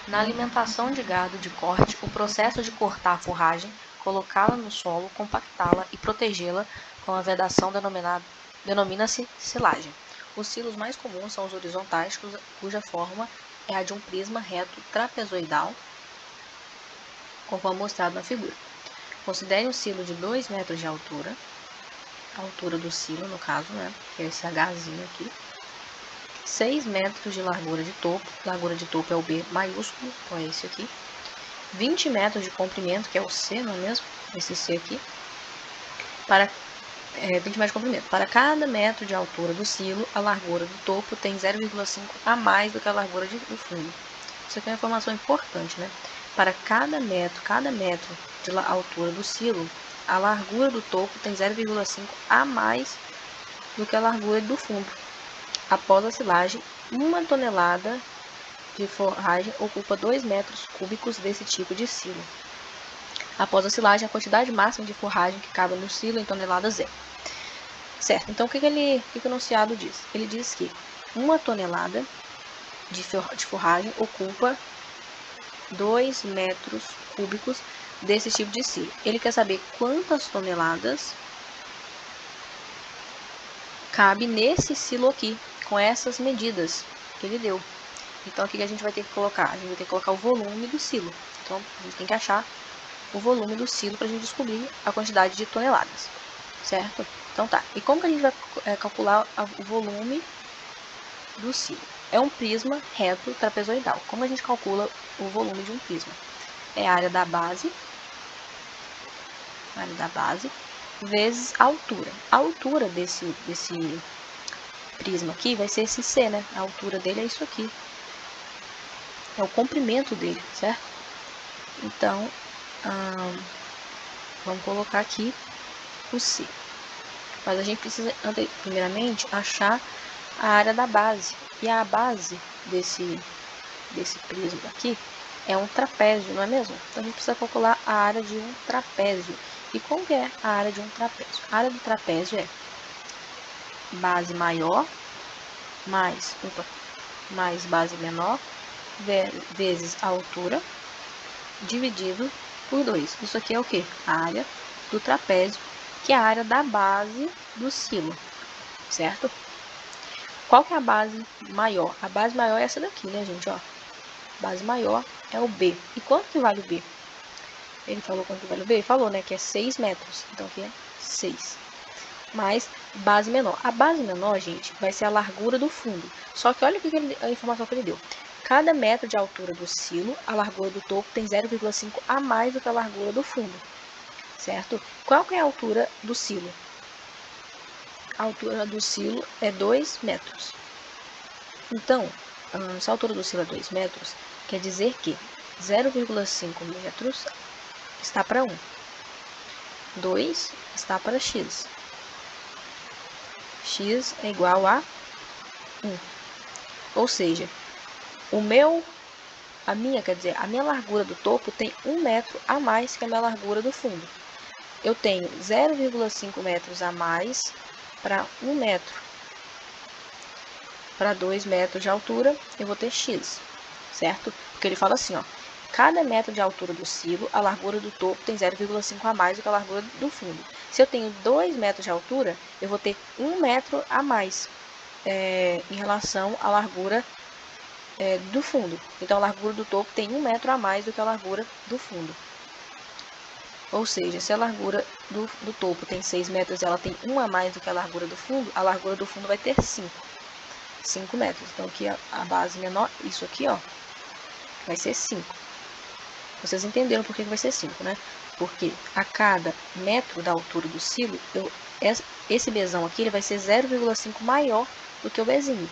Na alimentação de gado de corte, o processo de cortar a forragem, colocá-la no solo, compactá-la e protegê-la com a vedação denomina-se silagem. Os silos mais comuns são os horizontais, cuja forma é a de um prisma reto trapezoidal, conforme mostrado na figura. Considere um silo de 2 metros de altura, a altura do silo, no caso, né, que é esse Hzinho aqui, 6 metros de largura de topo é o B maiúsculo, então é esse aqui, 20 metros de comprimento, que é o C, não é mesmo? Esse C aqui, 20 metros de comprimento. Para cada metro de altura do silo, a largura do topo tem 0,5 a mais do que a largura do fundo. Isso aqui é uma informação importante, né? Para cada metro de altura do silo, a largura do topo tem 0,5 a mais do que a largura do fundo. Após a silagem, 1 tonelada de forragem ocupa 2 metros cúbicos desse tipo de silo. Após a silagem, a quantidade máxima de forragem que cabe no silo em toneladas é. Certo, então o que o enunciado diz? Ele diz que 1 tonelada de forragem ocupa 2 metros cúbicos desse tipo de silo. Ele quer saber quantas toneladas cabe nesse silo aqui, com essas medidas que ele deu. Então aqui que a gente vai ter que colocar? A gente vai ter que colocar o volume do silo. Então a gente tem que achar o volume do silo para a gente descobrir a quantidade de toneladas, certo? Então tá, e como que a gente vai calcular o volume do silo? É um prisma reto trapezoidal. Como a gente calcula o volume de um prisma? É a área da base vezes a altura. A altura desse prisma aqui vai ser esse C, né? A altura dele é isso aqui. É o comprimento dele, certo? Então, vamos colocar aqui o C. Mas a gente precisa, primeiramente, achar a área da base. E a base desse prisma aqui é um trapézio, não é mesmo? Então, a gente precisa calcular a área de um trapézio. E como que é a área de um trapézio? A área do trapézio é base maior mais base menor vezes a altura dividido por 2. Isso aqui é o que? A área do trapézio, que é a área da base do silo, certo? Qual que é a base maior? A base maior é essa daqui, né, gente? Ó, a base maior é o B. E quanto que vale o B? Ele falou quanto que vale o B? Ele falou, né, que é 6 metros. Então, aqui é 6. Mais base menor. A base menor, gente, vai ser a largura do fundo. Só que olha a informação que ele deu. Cada metro de altura do silo, a largura do topo tem 0,5 a mais do que a largura do fundo, certo? Qual que é a altura do silo? A altura do silo é 2 metros. Então, se a altura do silo é 2 metros, quer dizer que 0,5 metros está para 1. 2 está para x. X é igual a 1. Ou seja, a minha largura do topo tem 1 metro a mais que a minha largura do fundo. Eu tenho 0,5 metros a mais para 1 metro. Para 2 metros de altura, eu vou ter x, certo? Porque ele fala assim, ó, cada metro de altura do silo, a largura do topo tem 0,5 a mais do que a largura do fundo. Se eu tenho 2 metros de altura, eu vou ter 1 metro a mais em relação à largura do fundo. Então, a largura do topo tem 1 metro a mais do que a largura do fundo. Ou seja, se a largura do topo tem 6 metros e ela tem 1 a mais do que a largura do fundo vai ter 5 metros. Então, aqui a base menor, isso aqui, ó, vai ser 5. Vocês entenderam por que vai ser 5, né? Porque a cada metro da altura do silo, esse Bzão aqui ele vai ser 0,5 maior do que o Bzinho.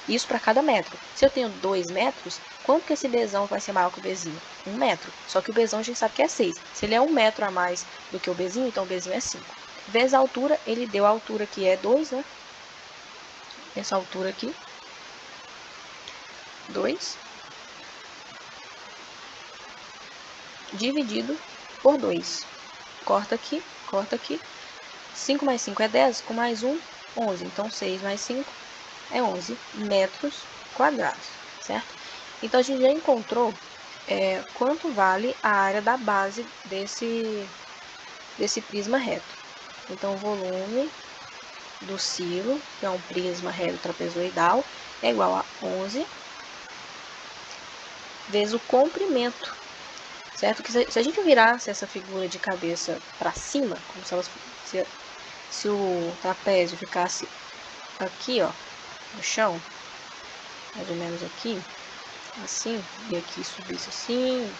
Isso para cada metro. Se eu tenho 2 metros, quanto que esse Bzão vai ser maior que o Bzinho? 1 metro. Só que o Bzão a gente sabe que é 6. Se ele é 1 metro a mais do que o Bzinho, então o Bzinho é 5. Vezes a altura, ele deu a altura que é 2, né? Essa altura aqui. 2. Dividido por 2. Corta aqui, corta aqui. 5 mais 5 é 10, com mais 1, 11. Então, 6 mais 5 é 11 metros quadrados, certo? Então, a gente já encontrou quanto vale a área da base desse prisma reto. Então, o volume do silo, que é um prisma reto trapezoidal, é igual a 11 vezes o comprimento, certo? Que se a gente virasse essa figura de cabeça para cima, como se o trapézio ficasse aqui, ó, no chão, mais ou menos aqui, assim, e aqui subisse assim,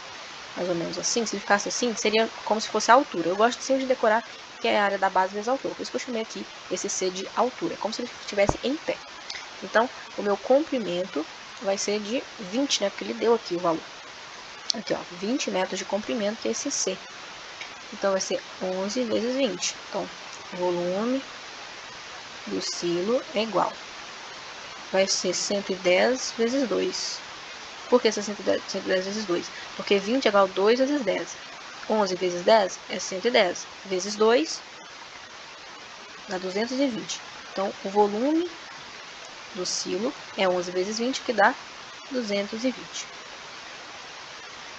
mais ou menos assim, se ele ficasse assim, seria como se fosse a altura. Eu gosto sempre de decorar que é a área da base vezes a altura, por isso que eu chamei aqui esse C de altura, como se ele estivesse em pé. Então, o meu comprimento vai ser de 20, né, porque ele deu aqui o valor. Aqui, ó, 20 metros de comprimento, que é esse C. Então, vai ser 11 vezes 20. Então, o volume do silo é igual. Vai ser 110 vezes 2. Por que 110 vezes 2? Porque 20 é igual a 2 vezes 10. 11 vezes 10 é 110. Vezes 2 dá 220. Então, o volume do silo é 11 vezes 20, que dá 220.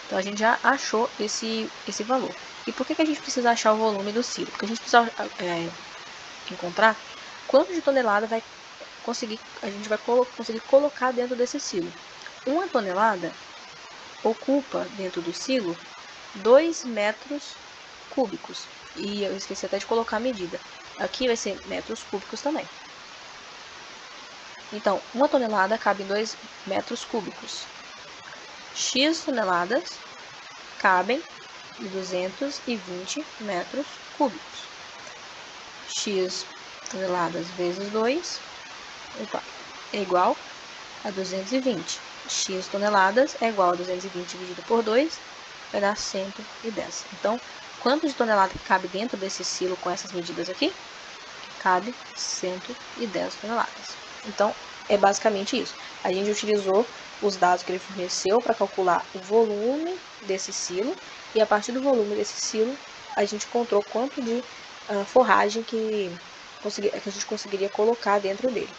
Então, a gente já achou esse valor. E por que a gente precisa achar o volume do silo? Porque a gente precisa encontrar quanto de tonelada a gente vai conseguir colocar dentro desse silo. 1 tonelada ocupa dentro do silo 2 metros cúbicos. E eu esqueci até de colocar a medida. Aqui vai ser metros cúbicos também. Então, 1 tonelada cabe em 2 metros cúbicos. X toneladas cabem em 220 metros cúbicos. X toneladas vezes 2 é igual a 220. X toneladas é igual a 220 dividido por 2, vai dar 110. Então, quanto de tonelada que cabe dentro desse silo com essas medidas aqui? Cabe 110 toneladas. Então, é basicamente isso. A gente utilizou os dados que ele forneceu para calcular o volume desse silo, e a partir do volume desse silo, a gente encontrou quanto de forragem que a gente conseguiria colocar dentro dele,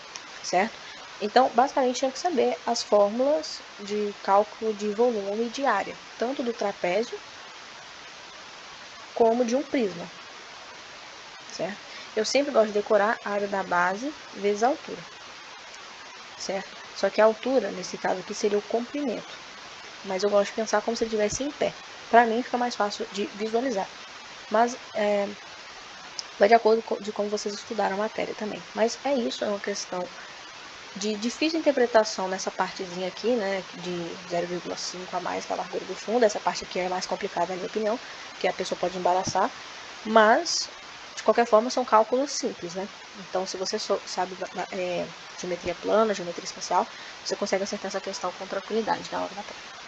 certo? Então, basicamente, tinha que saber as fórmulas de cálculo de volume e de área, tanto do trapézio como de um prisma, certo? Eu sempre gosto de decorar a área da base vezes a altura, certo? Só que a altura, nesse caso aqui, seria o comprimento, mas eu gosto de pensar como se ele estivesse em pé. Para mim, fica mais fácil de visualizar, mas vai de acordo de como vocês estudaram a matéria também. Mas é isso, é uma questão de difícil interpretação nessa partezinha aqui, né, de 0,5 a mais que a largura do fundo. Essa parte aqui é mais complicada, na minha opinião, que a pessoa pode embaraçar, mas de qualquer forma são cálculos simples, né? Então, se você sabe geometria plana, geometria espacial, você consegue acertar essa questão com tranquilidade na hora da prova.